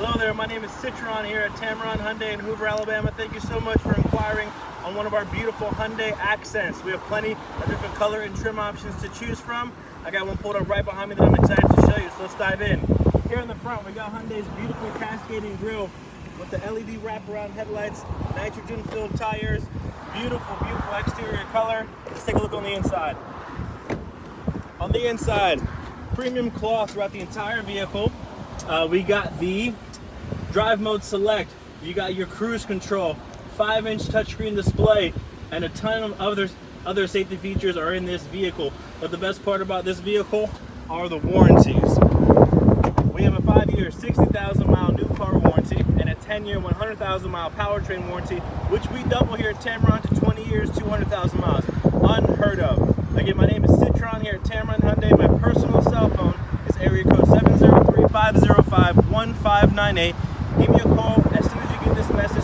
Hello there, my name is Tameron here at Tameron Hyundai in Hoover, Alabama. Thank you so much for inquiring on one of our beautiful Hyundai Accents. We have plenty of different color and trim options to choose from. I got one pulled up right behind me that I'm excited to show you, so let's dive in. Here in the front, we got Hyundai's beautiful cascading grille with the LED wraparound headlights, nitrogen-filled tires, beautiful, beautiful exterior color. Let's take a look on the inside. On the inside, premium cloth throughout the entire vehicle. We got the drive mode select. You got your cruise control, 5-inch touchscreen display, and a ton of other safety features are in this vehicle. But the best part about this vehicle are the warranties. We have a 5-year, 60,000-mile new car warranty and a 10-year, 100,000-mile powertrain warranty, which we double here at Tameron to 20 years, 200,000 miles. Unheard of. Again, my name is Tameron here at Tameron Hyundai. My personal cell phone is area code 703-505-1598. Give me a call as soon as you get this message.